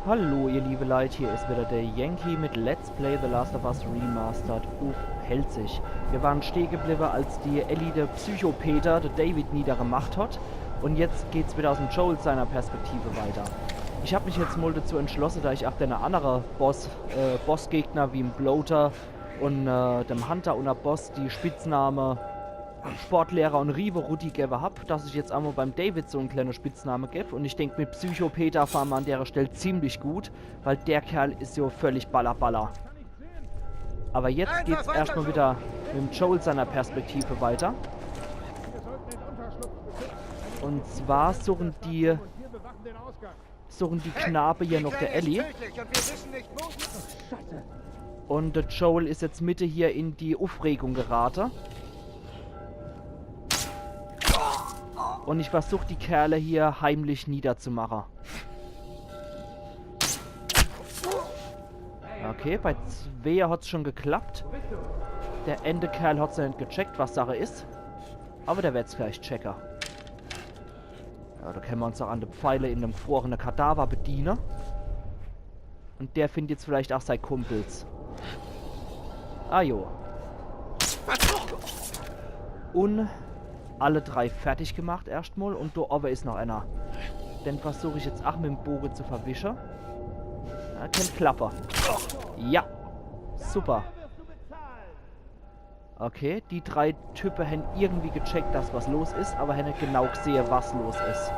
Hallo ihr liebe Leute, hier ist wieder der Yankee mit Let's Play The Last of Us Remastered. Hält sich. Wir waren stehen geblieben, als die Ellie der Psychopeter, der David, niedergemacht hat. Und jetzt geht's wieder aus dem Joel seiner Perspektive weiter. Ich habe mich jetzt mal dazu entschlossen, da ich auch den anderen Bossgegner wie im Bloater und dem Hunter und der Boss die Spitzname Sportlehrer und Riebe Rudi gegeben habe, dass ich jetzt einmal beim David so einen kleinen Spitzname gebe. Und ich denke, mit Psychopeter fahren wir an der Stelle ziemlich gut, weil der Kerl ist so völlig ballerballer. Aber jetzt geht's erstmal wieder mit dem Joel seiner Perspektive weiter. Und zwar suchen die Knabe hier noch der Ellie. Und der Joel ist jetzt Mitte hier in die Aufregung geraten. Und ich versuche die Kerle hier heimlich niederzumachen. Okay, bei Svea hat es schon geklappt. Der Endekerl hat es nicht gecheckt, was Sache ist. Aber der wird es gleich checken. Ja, da können wir uns auch an den Pfeile in dem gefrorenen Kadaver bedienen. Und der findet jetzt vielleicht auch seine Kumpels. Ah jo. Und alle drei fertig gemacht erstmal. Und da oben ist noch einer. Den versuche ich jetzt auch mit dem Bogen zu verwischen. Ja, kennt Klapper. Ja. Super. Okay, die drei Typen haben irgendwie gecheckt, dass was los ist, aber haben nicht genau gesehen, was los ist.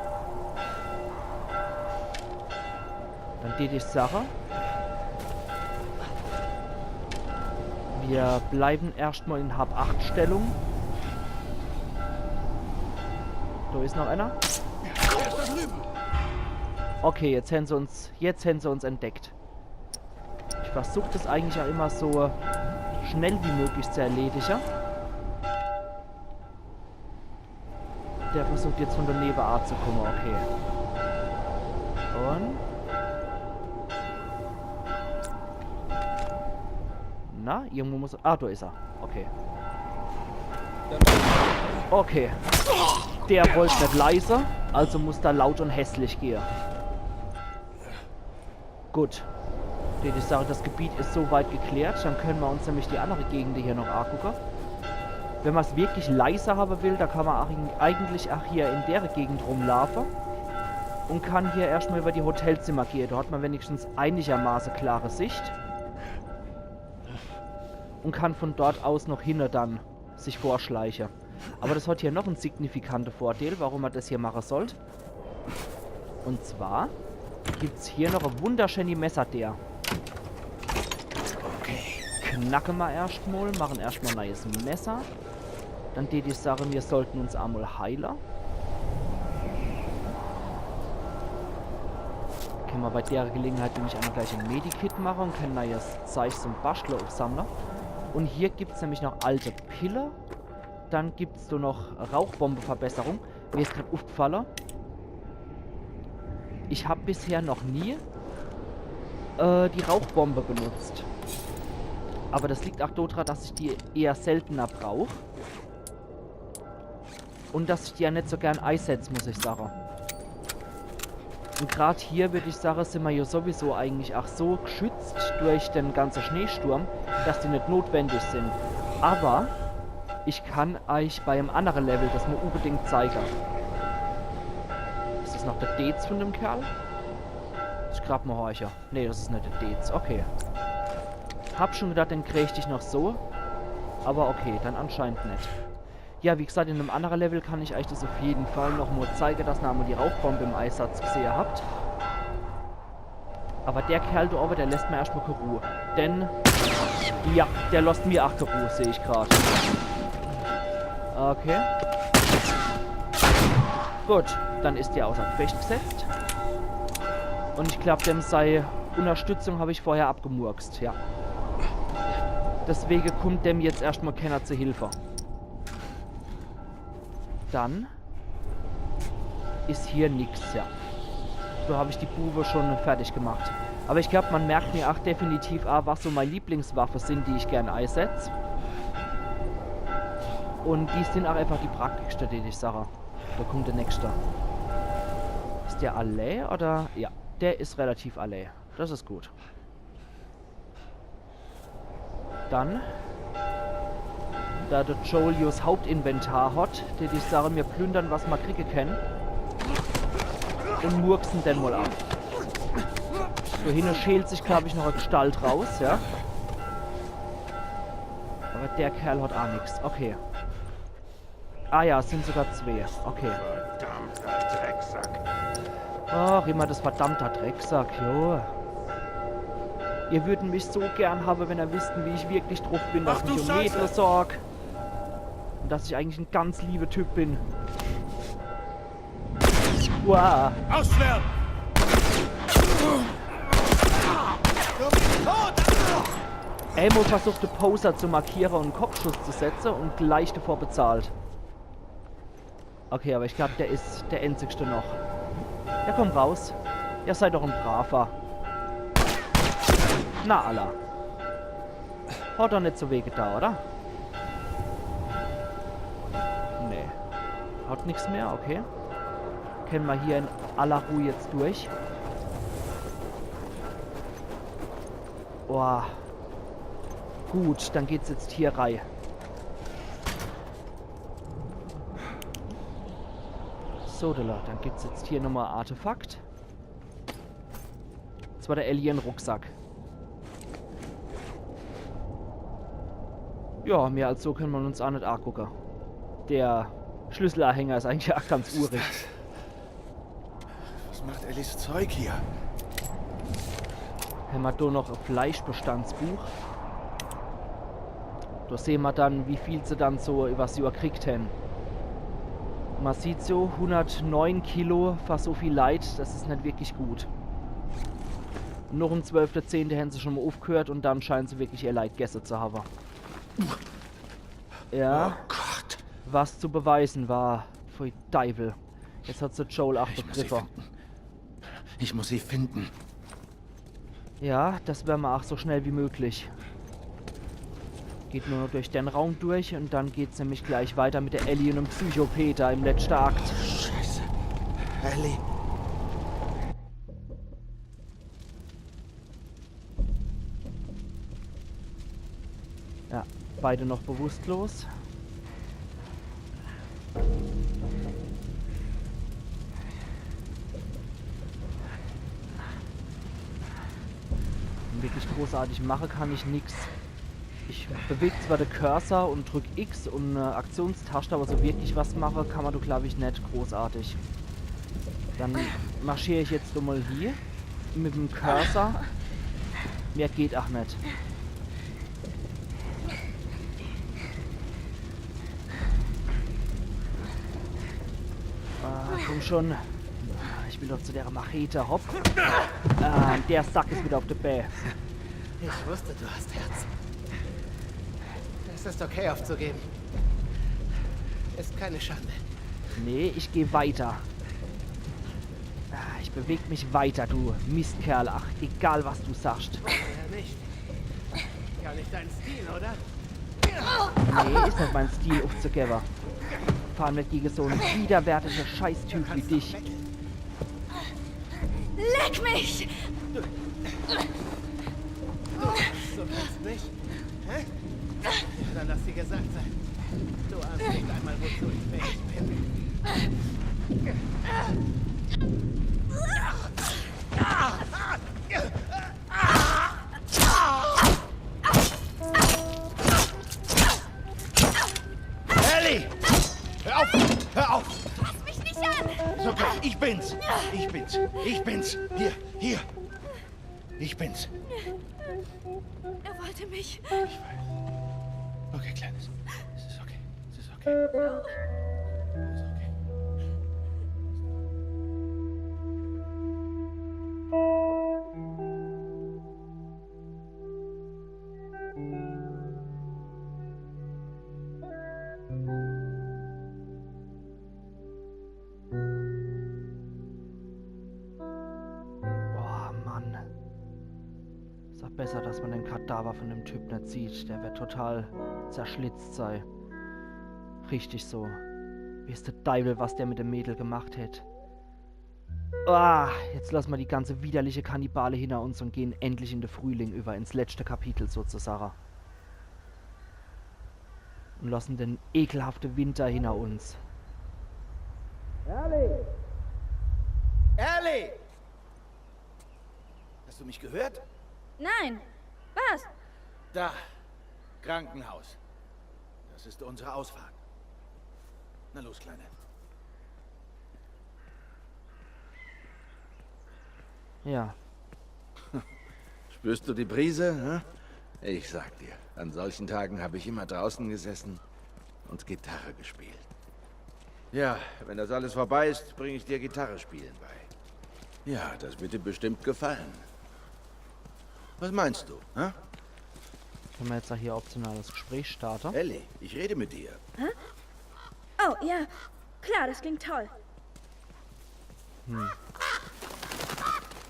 Dann die Sache. Wir bleiben erstmal in Hab-8-Stellung. Da ist noch einer. Okay, jetzt haben sie uns entdeckt. Ich versuche das eigentlich auch immer so schnell wie möglich zu erledigen. Der versucht jetzt von der Nebenart zu kommen, okay. Und... Na, irgendwo muss... Ah, da ist er. Okay. Okay. Der wollte nicht leise, also muss da laut und hässlich gehen. Gut. Ich sage, das Gebiet ist so weit geklärt, dann können wir uns nämlich die andere Gegend hier noch angucken. Wenn man es wirklich leiser haben will, da kann man eigentlich auch hier in der Gegend rumlaufen. Und kann hier erstmal über die Hotelzimmer gehen. Da hat man wenigstens einigermaßen klare Sicht. Und kann von dort aus noch hinten dann sich vorschleichen. Aber das hat hier noch einen signifikanten Vorteil, warum man das hier machen sollte. Und zwar gibt es hier noch ein wunderschönes Messer der. Knacken wir erstmal, machen erstmal ein neues Messer. Dann die Sache, wir sollten uns einmal heilen. Können wir bei der Gelegenheit nämlich einmal gleich ein Medikit machen und können neues Zeug zum Bastler aufsammeln. Und hier gibt es nämlich noch alte Pille. Dann gibt es so noch Rauchbombe-Verbesserung. Mir ist gerade aufgefallen. Ich habe bisher noch nie die Rauchbombe benutzt. Aber das liegt auch daran, dass ich die eher seltener brauche. Und dass ich die ja nicht so gern einsetze, muss ich sagen. Und gerade hier, würde ich sagen, sind wir ja sowieso eigentlich auch so geschützt durch den ganzen Schneesturm, dass die nicht notwendig sind. Aber ich kann euch bei einem anderen Level das mir unbedingt zeigen. Ist das noch der Dez von dem Kerl? Ich grad mal horcher. Nee, das ist nicht der Dez. Okay. Hab schon gedacht, den krieg ich dich noch so. Aber okay, dann anscheinend nicht. Ja, wie gesagt, in einem anderen Level kann ich euch das auf jeden Fall noch mal zeigen, dass ihr einmal die Rauchbombe im Einsatz gesehen habt. Aber der Kerl da oben, der lässt mir erstmal keine Ruhe. Denn, ja, der lässt mir auch keine Ruhe, sehe ich gerade. Okay. Gut, dann ist der außer Gefecht gesetzt. Und ich glaube, dem sei Unterstützung habe ich vorher abgemurkst, ja. Deswegen kommt dem jetzt erstmal keiner zur Hilfe. Dann ist hier nichts, ja. So habe ich die Bube schon fertig gemacht. Aber ich glaube, man merkt mir auch definitiv, was so meine Lieblingswaffe sind, die ich gerne einsetze. Und die sind auch einfach die praktischste, die ich sage. Da kommt der nächste. Ist der alle oder? Ja, Der ist relativ alle. Das ist gut. Dann, da der Joel Jus Hauptinventar hat, der die Sache wir plündern, was wir kriegen können. Und murksen den mal ab. So hinten schält sich, glaube ich, noch eine Gestalt raus, ja. Aber der Kerl hat auch nichts. Okay. Ah ja, es sind sogar zwei. Okay. Verdammter Drecksack. Ach, immer das verdammter Drecksack, jo. Ihr würden mich so gern haben, wenn ihr wüssten, wie ich wirklich drauf bin, dass Ach, ich du mich um Scheiße! Mädel sorg. Und dass ich eigentlich ein ganz lieber Typ bin. Wow. Ausschwärmen! Amo versuchte Poser zu markieren und einen Kopfschuss zu setzen und gleich davor bezahlt. Okay, aber ich glaube, der ist der einzigste noch. Ja, komm raus. Ja, sei doch ein Braver. Na, Allah. Hat doch nicht so weh da, oder? Nee. Hat nichts mehr, okay. Können wir hier in aller Ruhe jetzt durch. Boah. Gut, dann geht's jetzt hier rein. So, dann gibt's jetzt hier nochmal Artefakt. Das war der Alien-Rucksack. Ja, mehr als so können wir uns auch nicht angucken. Der Schlüsselanhänger ist eigentlich auch ganz urig. Was macht Ellis Zeug hier? Haben wir da noch ein Fleischbestandsbuch. Da sehen wir dann, wie viel sie dann so übers Jahr gekriegt haben. Man sieht so, 109 Kilo für so viel Leid, das ist nicht wirklich gut. Noch um 12.10. haben sie schon mal aufgehört und dann scheinen sie wirklich ihr Leid gegessen zu haben. Ja, Oh Gott. was zu beweisen war. Pfui Teufel. Jetzt hat sie Joel auch begriffen. Ich muss sie finden. Ja, das werden wir auch so schnell wie möglich. Geht nur noch durch den Raum durch und dann geht's nämlich gleich weiter mit der Ellie und dem Psychopeter im letzten Akt. Scheiße. Ellie. Ja, beide noch bewusstlos. Wirklich großartig mache kann ich nichts. Ich bewege zwar den Cursor und drücke X und eine Aktionstaste, aber so wirklich was mache kann man, glaube ich, nicht großartig. Dann marschiere ich jetzt mal hier mit dem Cursor. Mehr geht auch nicht. Komm schon. Ich will doch zu der Machete, hopp. Der Sack ist wieder auf der Bäh. Ich wusste, du hast Herz. Es ist okay aufzugeben. Ist keine Schande. Nee, ich gehe weiter. Ich bewege mich weiter, du Mistkerl. Ach, egal was du sagst. Ja, nicht. Gar nicht dein Stil, oder? Nee, ist nicht mein Stil aufzugeben. Vor allem nicht gegen so einen widerwärtigen Scheißtyp wie dich. Leck mich! So kannst nicht. Hä? Ja, dann lass dir gesagt sein. Du ahnst nicht einmal, wozu ich fähig bin. Ellie! Hör auf! Hör auf! Fass mich nicht an! Ist okay. Ich bin's. Ich bin's. Ich bin's. Hier. Hier. Ich bin's. Er wollte mich. Okay, Kleines. Es ist okay. Es ist okay. Es ist okay. Boah, Mann. Ist auch besser, dass man den Kadaver von dem Typ nicht sieht. Der wird total zerschlitzt sein. Richtig so. Wie ist der Teufel, was der mit dem Mädel gemacht hat. Ah, jetzt lassen wir die ganze widerliche Kannibale hinter uns und gehen endlich in den Frühling über, ins letzte Kapitel sozusagen. Und lassen den ekelhaften Winter hinter uns. Ellie! Ellie! Hast du mich gehört? Nein. Was? Da. Krankenhaus. Das ist unsere Ausfahrt. Na los, Kleine. Ja. Spürst du die Brise? Hm? Ich sag dir, an solchen Tagen habe ich immer draußen gesessen und Gitarre gespielt. Ja, wenn das alles vorbei ist, bringe ich dir Gitarre spielen bei. Ja, das wird dir bestimmt gefallen. Was meinst du? Hm? Können wir jetzt auch hier optionales Gespräch starten? Ellie, ich rede mit dir. Oh, ja. Klar, das klingt toll.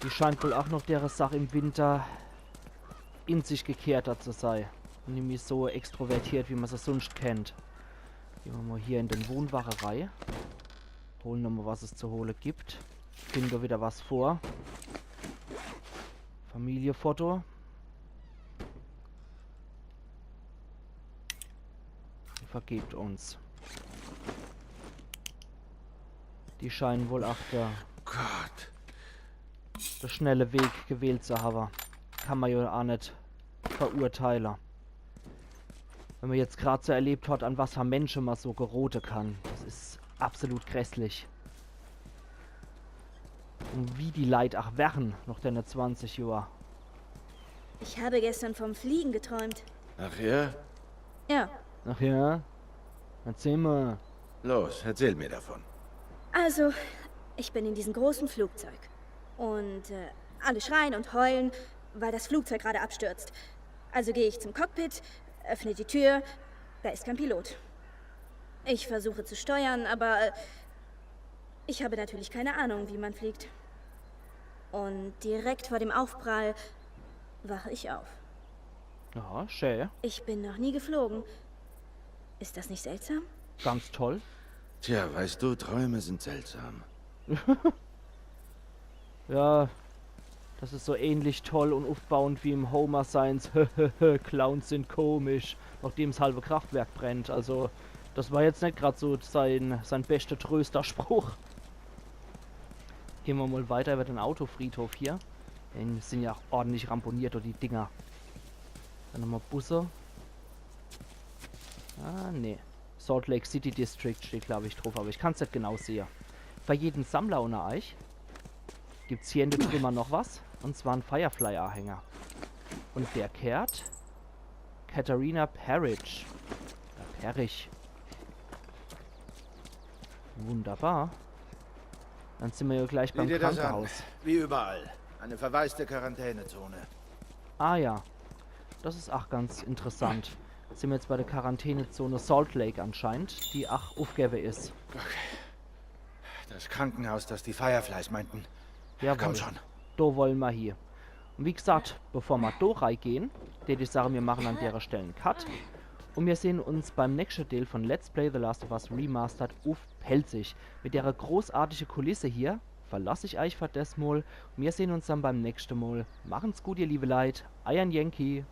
Die scheint wohl auch noch der Sache im Winter in sich gekehrter zu sein. Und nämlich so extrovertiert, wie man es sonst kennt. Gehen wir mal hier in den Wohnwacherei. Holen nochmal, was es zu holen gibt. Finden wir wieder was vor. Familienfoto. Die vergebt uns. Die scheinen wohl auch der schnelle Weg gewählt zu haben. Kann man ja auch nicht verurteilen. Wenn man jetzt gerade so erlebt hat, an was für Menschen man so gerote kann. Das ist absolut grässlich. Und wie die Leid auch wären, noch deine 20 Jahre. Ich habe gestern vom Fliegen geträumt. Ach ja? Ja. Ach ja? Erzähl mal. Los, erzähl mir davon. Also, ich bin in diesem großen Flugzeug. Und alle schreien und heulen, weil das Flugzeug gerade abstürzt. Also gehe ich zum Cockpit, öffne die Tür, da ist kein Pilot. Ich versuche zu steuern, aber ich habe natürlich keine Ahnung, wie man fliegt. Und direkt vor dem Aufprall wache ich auf. Ja, schön. Ich bin noch nie geflogen. Ist das nicht seltsam? Ganz toll. Tja, weißt du, Träume sind seltsam. Ja, das ist so ähnlich toll und aufbauend wie im Homer Science. Clowns sind komisch, nachdem das halbe Kraftwerk brennt. Also, das war jetzt nicht gerade so sein bester Trösterspruch. Gehen wir mal weiter über den Autofriedhof hier. Die sind ja auch ordentlich ramponiert, oder die Dinger. Dann nochmal Busse. Ah, nee. Salt Lake City District steht, glaube ich, drauf, aber ich kann es nicht genau sehen. Bei jedem Sammler unter euch gibt es hier in der Trümmer noch was. Und zwar ein Firefly-Anhänger. Und der kehrt Katharina Parrish. Parrish. Wunderbar. Dann sind wir ja gleich beim Sieh dir das an. Krankenhaus. Wie überall. Eine verwaiste Quarantänezone. Ah ja. Das ist auch ganz interessant. Jetzt sind wir jetzt bei der Quarantänezone Salt Lake anscheinend, die auch aufgegeben ist. Okay. Das Krankenhaus, das die Fireflies meinten. Jawohl. Komm schon. Da wollen wir hier. Und wie gesagt, bevor wir da reingehen, würde ich sagen, wir machen an der Stelle einen Cut. Und wir sehen uns beim nächsten Teil von Let's Play The Last of Us Remastered auf Pelzig. Mit der großartigen Kulisse hier verlasse ich euch für das Mal. Und wir sehen uns dann beim nächsten Mal. Machen's gut, ihr liebe Leute. Euer Yankee.